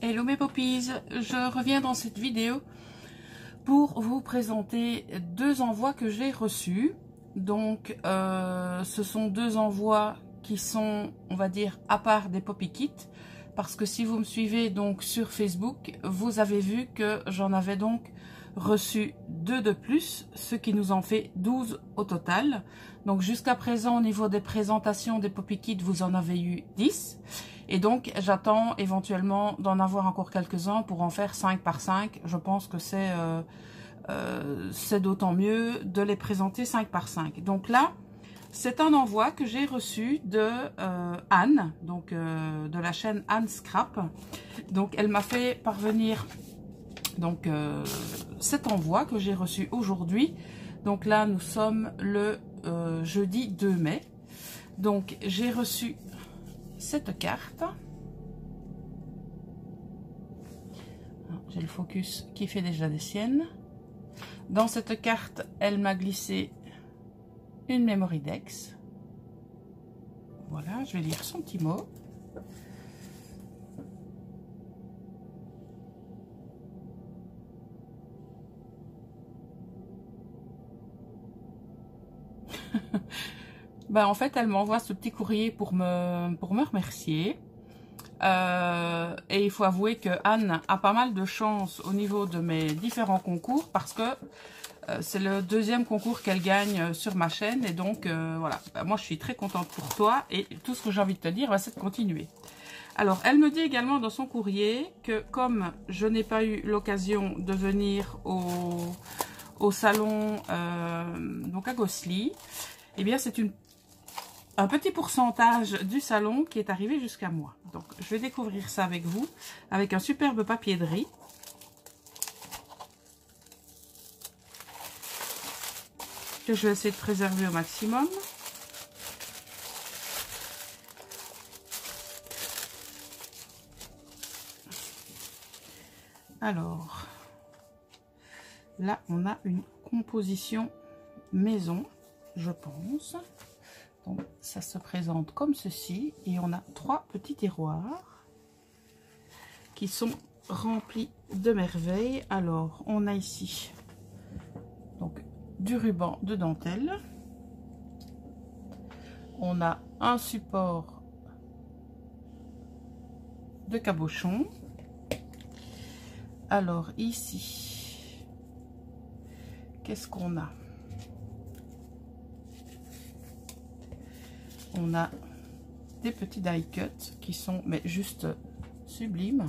Hello mes poppies, je reviens dans cette vidéo pour vous présenter deux envois que j'ai reçus. Donc ce sont deux envois qui sont, on va dire, à part des Poppy Kits, parce que si vous me suivez donc sur Facebook, vous avez vu que j'en avais donc reçu deux de plus, ce qui nous en fait 12 au total. Donc jusqu'à présent, au niveau des présentations des Poppy Kits, vous en avez eu 10. Et donc j'attends éventuellement d'en avoir encore quelques-uns pour en faire 5 par 5. Je pense que c'est d'autant mieux de les présenter 5 par 5. Donc là, c'est un envoi que j'ai reçu de Anne, donc de la chaîne Anne Scrap. Donc elle m'a fait parvenir donc cet envoi que j'ai reçu aujourd'hui. Donc là, nous sommes le jeudi 2 mai. Donc j'ai reçu cette carte. J'ai le focus qui fait déjà des siennes. Dans cette carte, elle m'a glissé une Memory Dex. Voilà, je vais lire son petit mot. Ben, en fait, elle m'envoie ce petit courrier pour me remercier. Et il faut avouer que Anne a pas mal de chance au niveau de mes différents concours, parce que c'est le deuxième concours qu'elle gagne sur ma chaîne. Et donc, voilà, ben, moi je suis très contente pour toi. Et tout ce que j'ai envie de te dire, ben, c'est de continuer. Alors, elle me dit également dans son courrier que comme je n'ai pas eu l'occasion de venir au salon donc à Gosselies, eh bien c'est un petit pourcentage du salon qui est arrivé jusqu'à moi. Donc je vais découvrir ça avec vous, avec un superbe papier de riz. Que je vais essayer de préserver au maximum. Alors, là on a une composition maison, je pense. Donc ça se présente comme ceci, et on a 3 petits tiroirs qui sont remplis de merveilles. Alors on a ici donc du ruban de dentelle, on a un support de cabochon. Alors ici, qu'est-ce qu'on a? On a des petits die cuts qui sont mais juste sublimes.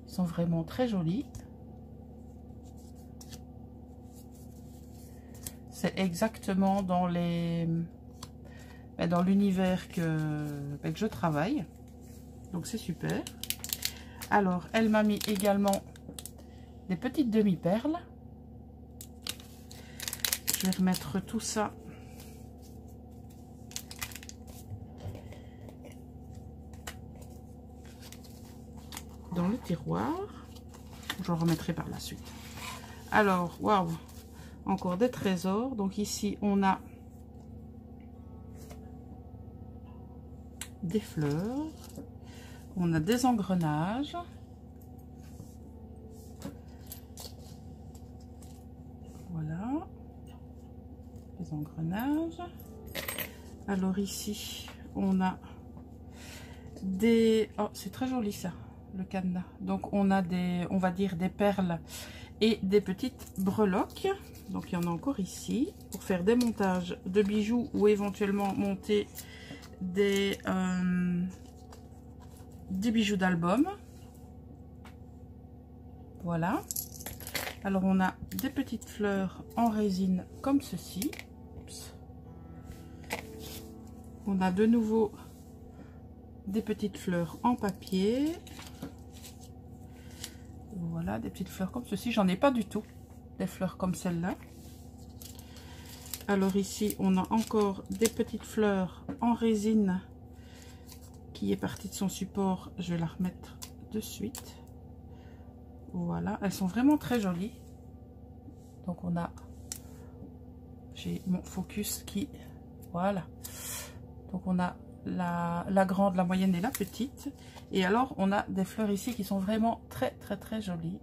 Ils sont vraiment très jolis. C'est exactement dans l'univers que je travaille. Donc c'est super. Alors elle m'a mis également des petites demi-perles. Je vais remettre tout ça dans le tiroir. Je le remettrai par la suite. Alors, waouh, encore des trésors. Donc ici, on a des fleurs. On a des engrenages. Voilà. Les engrenages. Alors ici on a des, oh c'est très joli ça, le cadenas. Donc on a des, on va dire des perles et des petites breloques. Donc il y en a encore ici pour faire des montages de bijoux ou éventuellement monter des bijoux d'album. Voilà. Alors on a des petites fleurs en résine comme ceci. Oups. On a de nouveau des petites fleurs en papier. Voilà, des petites fleurs comme ceci. J'en ai pas du tout des fleurs comme celle-là. Alors ici on a encore des petites fleurs en résine qui est partie de son support. Je vais la remettre de suite. Voilà, elles sont vraiment très jolies. Donc on a, j'ai mon focus qui, voilà. Donc on a la grande, la moyenne et la petite. Et alors, on a des fleurs ici qui sont vraiment très, très, très jolies,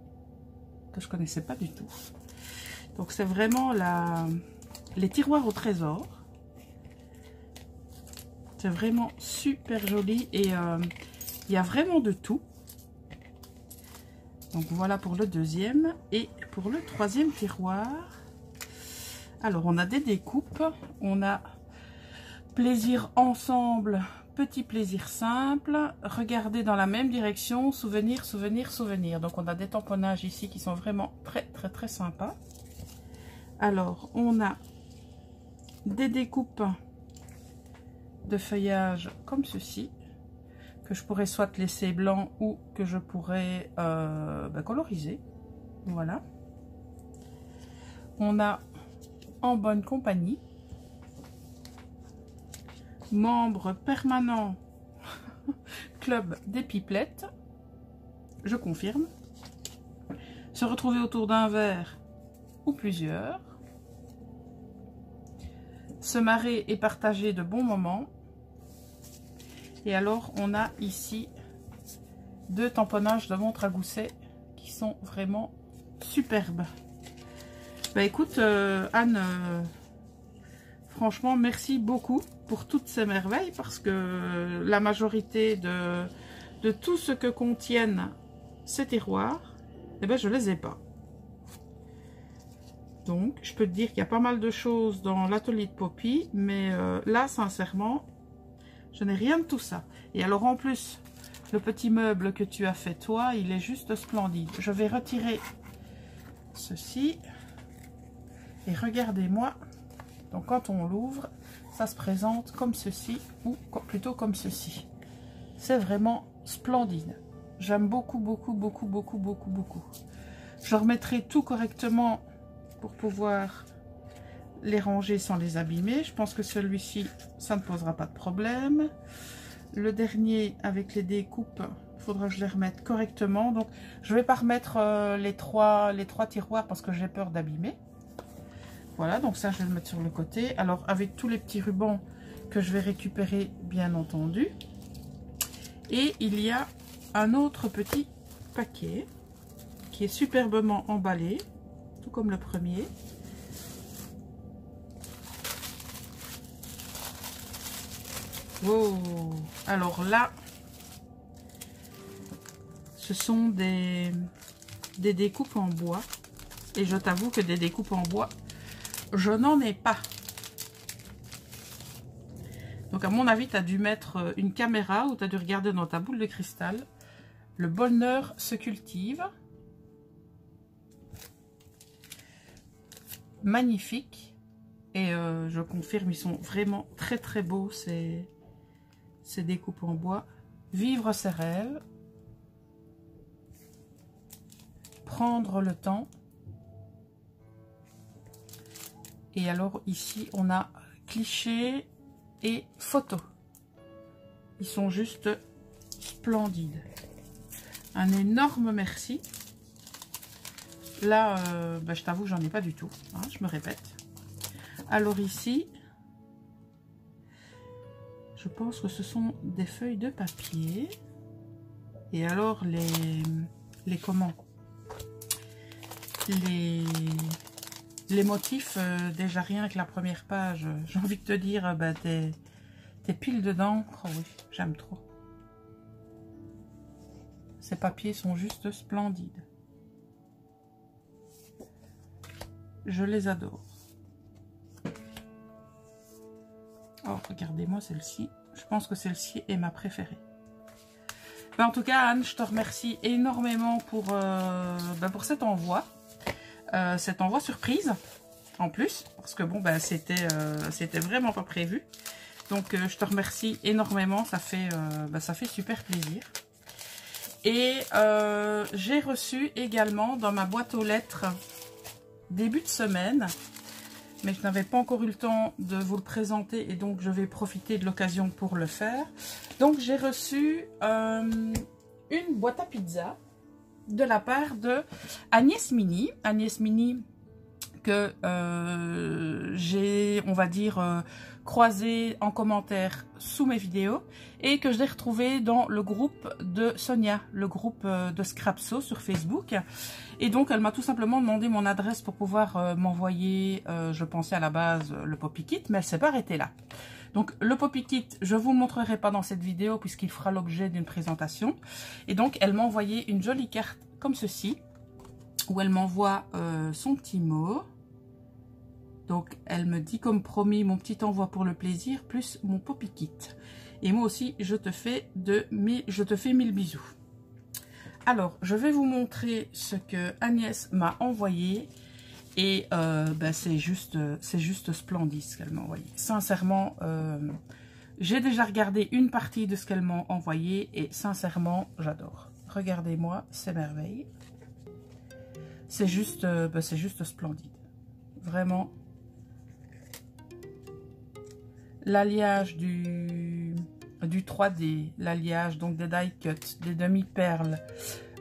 que je connaissais pas du tout. Donc, c'est vraiment les tiroirs au trésor. C'est vraiment super joli et il y a vraiment de tout. Donc, voilà pour le deuxième. Et pour le troisième tiroir, alors, on a des découpes. On a plaisir ensemble, petit plaisir simple, regarder dans la même direction, souvenir, souvenir, souvenir. Donc, on a des tamponnages ici qui sont vraiment très, très, très sympas. Alors, on a des découpes de feuillage comme ceci, que je pourrais soit laisser blanc ou que je pourrais coloriser. Voilà. On a en bonne compagnie. Membre permanent club des pipelettes, je confirme. Se retrouver autour d'un verre ou plusieurs. Se marrer et partager de bons moments. Et alors on a ici 2 tamponnages de montre à gousset qui sont vraiment superbes. Bah écoute Anne, franchement merci beaucoup pour toutes ces merveilles, parce que la majorité de tout ce que contiennent ces tiroirs, eh ben je les ai pas. Donc je peux te dire qu'il y a pas mal de choses dans l'atelier de Poppy, mais là sincèrement je n'ai rien de tout ça. Et alors en plus le petit meuble que tu as fait toi, il est juste splendide. Je vais retirer ceci et regardez-moi. Donc quand on l'ouvre, ça se présente comme ceci, ou plutôt comme ceci. C'est vraiment splendide. J'aime beaucoup, beaucoup, beaucoup, beaucoup, beaucoup, beaucoup. Je remettrai tout correctement pour pouvoir les ranger sans les abîmer. Je pense que celui-ci, ça ne posera pas de problème. Le dernier, avec les découpes, il faudra que je les remette correctement. Donc, je ne vais pas remettre les trois tiroirs parce que j'ai peur d'abîmer. Voilà, donc ça, je vais le mettre sur le côté. Alors, avec tous les petits rubans que je vais récupérer, bien entendu. Et il y a un autre petit paquet qui est superbement emballé, tout comme le premier. Wow. Alors là, ce sont des découpes en bois. Et je t'avoue que des découpes en bois, je n'en ai pas. Donc à mon avis, tu as dû mettre une caméra ou tu as dû regarder dans ta boule de cristal. Le bonheur se cultive. Magnifique. Et je confirme, ils sont vraiment très très beaux ces découpes en bois. Vivre ses rêves. Prendre le temps. Et alors ici, on a cliché et photo. Ils sont juste splendides. Un énorme merci. Là, je t'avoue, j'en ai pas du tout. Hein, je me répète. Alors ici, je pense que ce sont des feuilles de papier. Et alors comment les motifs, déjà rien que la première page, j'ai envie de te dire, t'es pile dedans. Oh oui, j'aime trop. Ces papiers sont juste splendides. Je les adore. Oh, regardez-moi celle-ci. Je pense que celle-ci est ma préférée. En tout cas, Anne, je te remercie énormément pour cet envoi. Cet envoi surprise, en plus. Parce que bon, c'était vraiment pas prévu. Donc, je te remercie énormément. Ça fait super plaisir. Et j'ai reçu également dans ma boîte aux lettres début de semaine, mais je n'avais pas encore eu le temps de vous le présenter et donc je vais profiter de l'occasion pour le faire. Donc j'ai reçu une boîte à pizza de la part de Agnès Mini. Agnès Mini que j'ai, on va dire, croisé en commentaire sous mes vidéos et que je l'ai retrouvé dans le groupe de Sonia, le groupe de Scrapso sur Facebook. Et donc elle m'a tout simplement demandé mon adresse pour pouvoir m'envoyer, je pensais à la base le Poppy Kit, mais elle s'est pas arrêtée là. Donc le Poppy Kit, je vous le montrerai pas dans cette vidéo puisqu'il fera l'objet d'une présentation. Et donc elle m'a envoyé une jolie carte comme ceci, où elle m'envoie son petit mot. Donc elle me dit comme promis mon petit envoi pour le plaisir plus mon Poppy Kit. Et moi aussi je te fais 1000 bisous. Alors je vais vous montrer ce que Agnès m'a envoyé. Et c'est juste splendide ce qu'elle m'a envoyé. Sincèrement, j'ai déjà regardé une partie de ce qu'elle m'a envoyé et sincèrement, j'adore. Regardez-moi, c'est merveille. C'est juste splendide. Vraiment. L'alliage du 3D, l'alliage donc des die cuts, des demi-perles.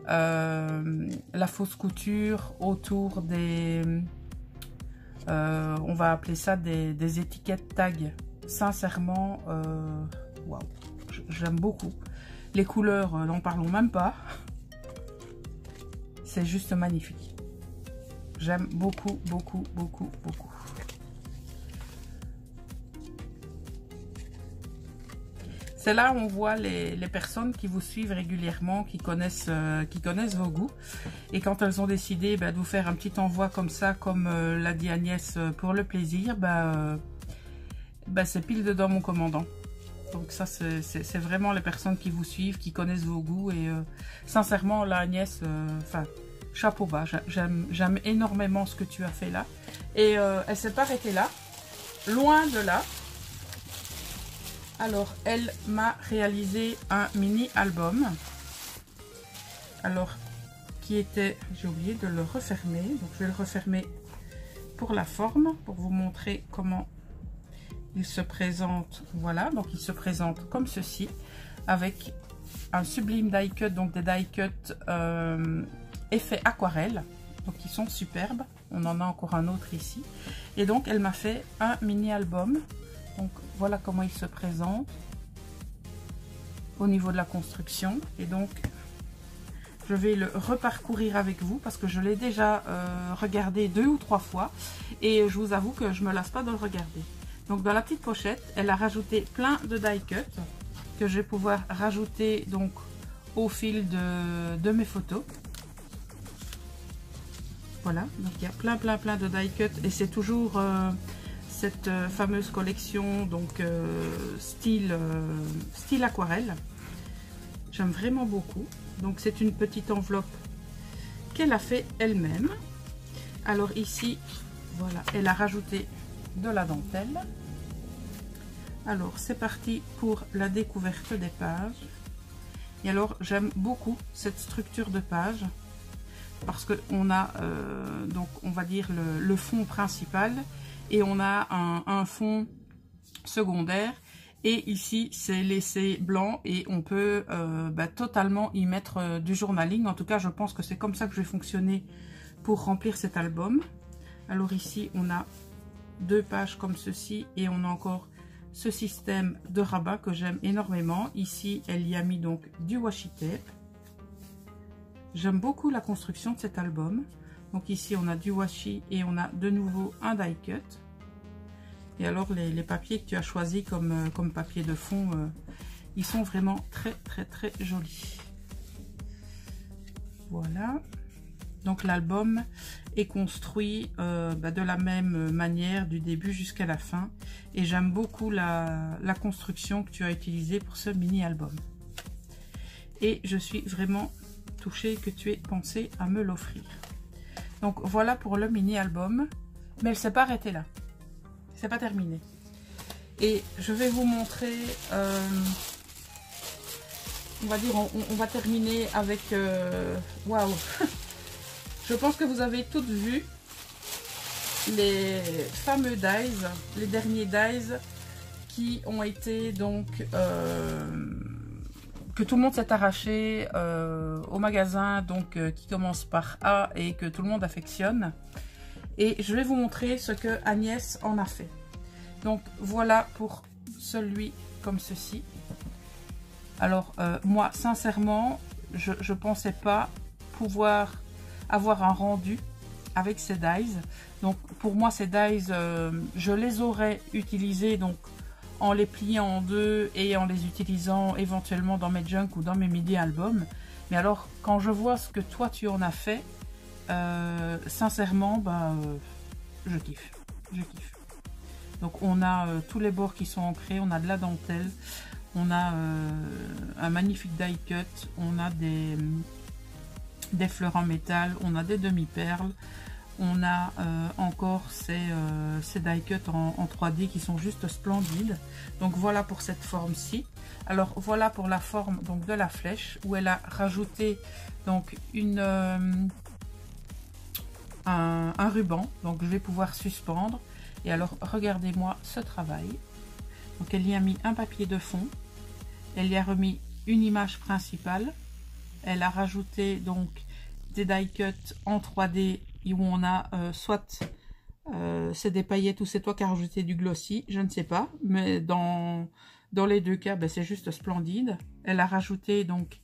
La fausse couture autour des on va appeler ça des étiquettes tag. Sincèrement waouh, j'aime beaucoup les couleurs, n'en parlons même pas, c'est juste magnifique, j'aime beaucoup. C'est là où on voit les personnes qui vous suivent régulièrement, qui connaissent vos goûts. Et quand elles ont décidé de vous faire un petit envoi comme ça, comme l'a dit Agnès, pour le plaisir, c'est pile dedans mon commandant. Donc ça, c'est vraiment les personnes qui vous suivent, qui connaissent vos goûts. Et sincèrement, là Agnès, chapeau bas, j'aime énormément ce que tu as fait là. Et elle ne s'est pas arrêtée là, loin de là. Alors, elle m'a réalisé un mini album. Alors, qui était... J'ai oublié de le refermer. Donc, je vais le refermer pour la forme, pour vous montrer comment il se présente. Voilà, donc il se présente comme ceci, avec un sublime die cut, donc des die cut effet aquarelle. Donc, ils sont superbes. On en a encore un autre ici. Et donc, elle m'a fait un mini album. Donc voilà comment il se présente au niveau de la construction. Et donc je vais le reparcourir avec vous parce que je l'ai déjà regardé 2 ou 3 fois. Et je vous avoue que je ne me lasse pas de le regarder. Donc dans la petite pochette, elle a rajouté plein de die cut que je vais pouvoir rajouter donc au fil de mes photos. Voilà, donc il y a plein de die cut et c'est toujours... cette fameuse collection donc style aquarelle. J'aime vraiment beaucoup. Donc c'est une petite enveloppe qu'elle a fait elle-même. Alors ici, voilà, elle a rajouté de la dentelle. Alors c'est parti pour la découverte des pages. Et alors j'aime beaucoup cette structure de page parce que on a donc on va dire le fond principal. Et on a un fond secondaire. Et ici, c'est laissé blanc. Et on peut totalement y mettre du journaling. En tout cas, je pense que c'est comme ça que je vais fonctionner pour remplir cet album. Alors ici, on a 2 pages comme ceci. Et on a encore ce système de rabat que j'aime énormément. Ici, elle y a mis donc du washi tape. J'aime beaucoup la construction de cet album. Donc ici, on a du washi et on a de nouveau un die cut. Et alors, les papiers que tu as choisis comme papier de fond, ils sont vraiment très jolis. Voilà. Donc l'album est construit de la même manière du début jusqu'à la fin. Et j'aime beaucoup la construction que tu as utilisée pour ce mini-album. Et je suis vraiment touchée que tu aies pensé à me l'offrir. Donc voilà pour le mini-album. Mais elle ne s'est pas arrêtée là. C'est pas terminé. Et je vais vous montrer... on va dire, on va terminer avec... Waouh. Je pense que vous avez toutes vu les fameux dies, les derniers dies qui ont été donc... que tout le monde s'est arraché au magasin, donc qui commence par A et que tout le monde affectionne. Et je vais vous montrer ce que Agnès en a fait. Donc voilà pour celui comme ceci. Alors moi sincèrement je pensais pas pouvoir avoir un rendu avec ces dies. Donc pour moi ces dies je les aurais utilisés donc en les pliant en deux et en les utilisant éventuellement dans mes junk ou dans mes midi albums. Mais alors quand je vois ce que toi tu en as fait, sincèrement je kiffe, donc on a tous les bords qui sont ancrés, on a de la dentelle, on a un magnifique die cut, on a des fleurs en métal, on a des demi-perles, on a encore ces die cut en 3D qui sont juste splendides. Donc voilà pour cette forme-ci. Alors voilà pour la forme donc de la flèche où elle a rajouté donc un ruban, donc je vais pouvoir suspendre. Et alors regardez-moi ce travail. Donc elle y a mis un papier de fond, elle y a remis une image principale, elle a rajouté donc des die cut en 3D où on a soit c'est des paillettes ou c'est toi qui as rajouté du glossy, je ne sais pas, mais dans les deux cas c'est juste splendide. Elle a rajouté donc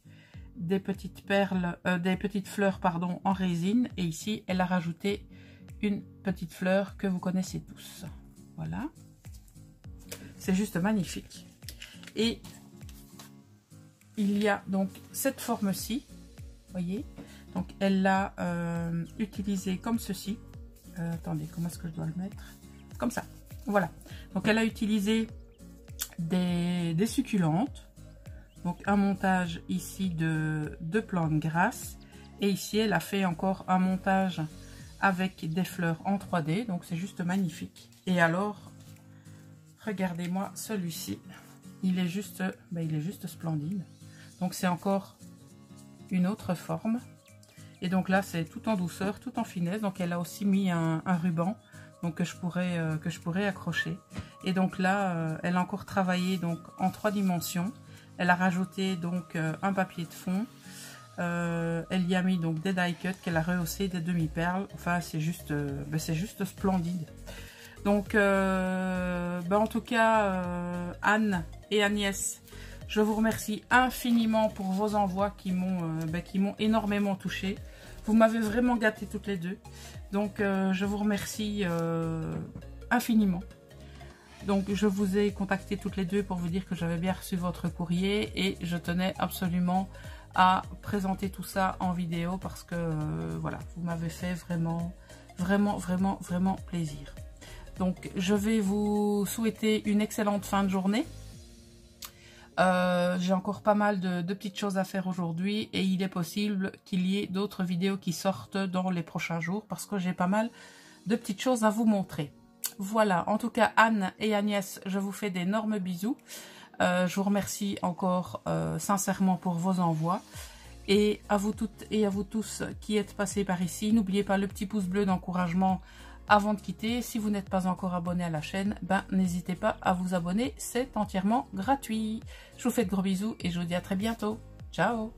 des petites perles, des petites fleurs pardon en résine, et ici elle a rajouté une petite fleur que vous connaissez tous. Voilà, c'est juste magnifique. Et il y a donc cette forme-ci, voyez, donc elle l'a utilisée comme ceci. Attendez, comment est-ce que je dois le mettre? Comme ça, voilà. Donc elle a utilisé des succulentes, donc un montage ici de plantes grasses, et ici elle a fait encore un montage avec des fleurs en 3D, donc c'est juste magnifique. Et alors regardez-moi celui-ci, il est juste splendide. Donc c'est encore une autre forme, et donc là c'est tout en douceur, tout en finesse. Donc elle a aussi mis un ruban donc que je pourrais accrocher. Et donc là elle a encore travaillé donc en 3 dimensions. Elle a rajouté donc un papier de fond. Elle y a mis donc des die cut qu'elle a rehaussé, des demi-perles. Enfin c'est juste splendide. Donc en tout cas Anne et Agnès, je vous remercie infiniment pour vos envois qui m'ont énormément touchée. Vous m'avez vraiment gâté toutes les deux. Donc je vous remercie infiniment. Donc je vous ai contacté toutes les deux pour vous dire que j'avais bien reçu votre courrier et je tenais absolument à présenter tout ça en vidéo parce que voilà, vous m'avez fait vraiment plaisir. Donc je vais vous souhaiter une excellente fin de journée. J'ai encore pas mal de petites choses à faire aujourd'hui et il est possible qu'il y ait d'autres vidéos qui sortent dans les prochains jours parce que j'ai pas mal de petites choses à vous montrer. Voilà, en tout cas Anne et Agnès, je vous fais d'énormes bisous. Je vous remercie encore sincèrement pour vos envois. Et à vous toutes et à vous tous qui êtes passés par ici, n'oubliez pas le petit pouce bleu d'encouragement avant de quitter. Si vous n'êtes pas encore abonné à la chaîne, n'hésitez pas à vous abonner, c'est entièrement gratuit. Je vous fais de gros bisous et je vous dis à très bientôt. Ciao!